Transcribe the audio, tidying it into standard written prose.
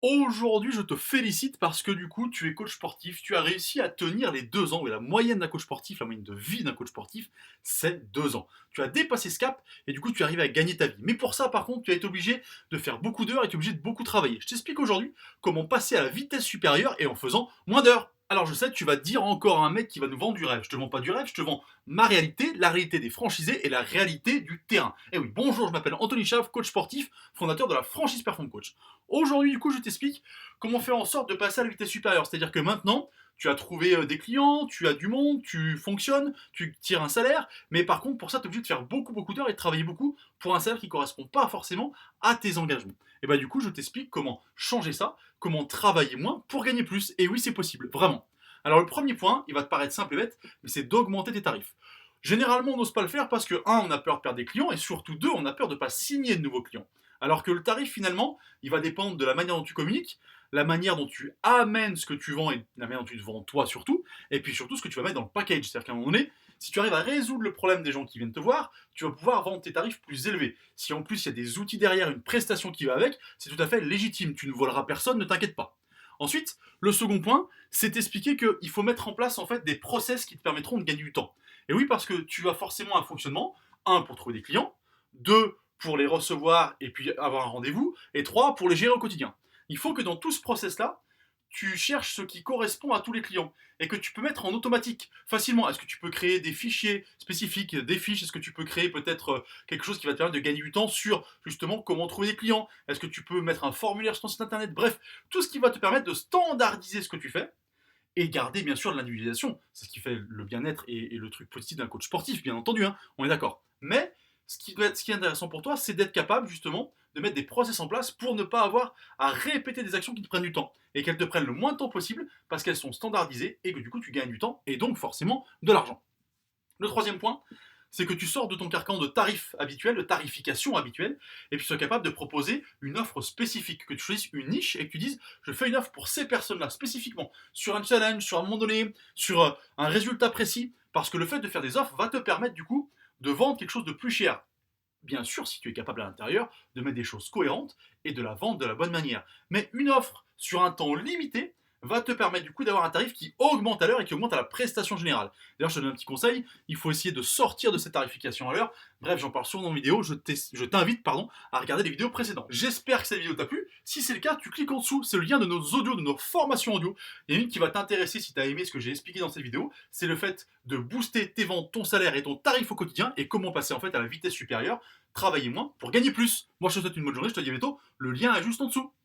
Aujourd'hui, je te félicite parce que du coup, tu es coach sportif. Tu as réussi à tenir les 2 ans. Et la moyenne d'un coach sportif, la moyenne de vie d'un coach sportif, c'est 2 ans. Tu as dépassé ce cap et du coup, tu arrives à gagner ta vie. Mais pour ça, par contre, tu as été obligé de faire beaucoup d'heures et tu es obligé de beaucoup travailler. Je t'explique aujourd'hui comment passer à la vitesse supérieure et en faisant moins d'heures. Alors je sais, tu vas dire encore à un mec qui va nous vendre du rêve. Je te vends pas du rêve, je te vends ma réalité, la réalité des franchisés et la réalité du terrain. Et oui, bonjour, je m'appelle Anthony Chave, coach sportif, fondateur de la franchise Perform Coach. Aujourd'hui, du coup, je t'explique comment faire en sorte de passer à la vitesse supérieure. C'est-à-dire que maintenant, tu as trouvé des clients, tu as du monde, tu fonctionnes, tu tires un salaire, mais par contre, pour ça, tu es obligé de faire beaucoup d'heures et de travailler beaucoup pour un salaire qui ne correspond pas forcément à tes engagements. Et bah, du coup, je t'explique comment changer ça, comment travailler moins pour gagner plus. Et oui, c'est possible, vraiment. Alors, le premier point, il va te paraître simple et bête, mais c'est d'augmenter tes tarifs. Généralement, on n'ose pas le faire parce que, un, on a peur de perdre des clients, et surtout, deux, on a peur de ne pas signer de nouveaux clients. Alors que le tarif, finalement, il va dépendre de la manière dont tu communiques, la manière dont tu amènes ce que tu vends et la manière dont tu te vends toi surtout, et puis surtout ce que tu vas mettre dans le package. C'est-à-dire qu'à un moment donné, si tu arrives à résoudre le problème des gens qui viennent te voir, tu vas pouvoir vendre tes tarifs plus élevés. Si en plus il y a des outils derrière, une prestation qui va avec, c'est tout à fait légitime. Tu ne voleras personne, ne t'inquiète pas. Ensuite, le second point, c'est t'expliquer qu'il faut mettre en place en fait des process qui te permettront de gagner du temps. Et oui, parce que tu as forcément un fonctionnement, un pour trouver des clients, deux pour les recevoir et puis avoir un rendez-vous, et trois pour les gérer au quotidien. Il faut que dans tout ce process-là, tu cherches ce qui correspond à tous les clients et que tu peux mettre en automatique facilement. Est-ce que tu peux créer des fichiers spécifiques, des fiches? Est-ce que tu peux créer peut-être quelque chose qui va te permettre de gagner du temps sur justement comment trouver des clients? Est-ce que tu peux mettre un formulaire sur ton site internet? Bref, tout ce qui va te permettre de standardiser ce que tu fais et garder bien sûr de l'individualisation. C'est ce qui fait le bien-être et le truc positif d'un coach sportif, bien entendu, hein, on est d'accord. Mais ce qui est intéressant pour toi, c'est d'être capable justement de mettre des process en place pour ne pas avoir à répéter des actions qui te prennent du temps et qu'elles te prennent le moins de temps possible parce qu'elles sont standardisées et que du coup tu gagnes du temps et donc forcément de l'argent. Le troisième point, c'est que tu sors de ton carcan de tarif habituel, de tarification habituelle, et puis tu sois capable de proposer une offre spécifique, que tu choisisses une niche et que tu dises, je fais une offre pour ces personnes-là, spécifiquement, sur un challenge, sur un moment donné, sur un résultat précis, parce que le fait de faire des offres va te permettre du coup de vendre quelque chose de plus cher. Bien sûr, si tu es capable à l'intérieur de mettre des choses cohérentes et de la vendre de la bonne manière. Mais une offre sur un temps limité va te permettre du coup d'avoir un tarif qui augmente à l'heure et qui augmente à la prestation générale. D'ailleurs, je te donne un petit conseil, il faut essayer de sortir de cette tarification à l'heure. Bref, j'en parle souvent dans mes vidéos, je t'invite à regarder les vidéos précédentes. J'espère que cette vidéo t'a plu. Si c'est le cas, tu cliques en dessous, c'est le lien de nos audios, de nos formations audio. Il y en a une qui va t'intéresser si tu as aimé ce que j'ai expliqué dans cette vidéo, c'est le fait de booster tes ventes, ton salaire et ton tarif au quotidien et comment passer en fait à la vitesse supérieure, travailler moins pour gagner plus. Moi je te souhaite une bonne journée, je te dis à bientôt, le lien est juste en dessous.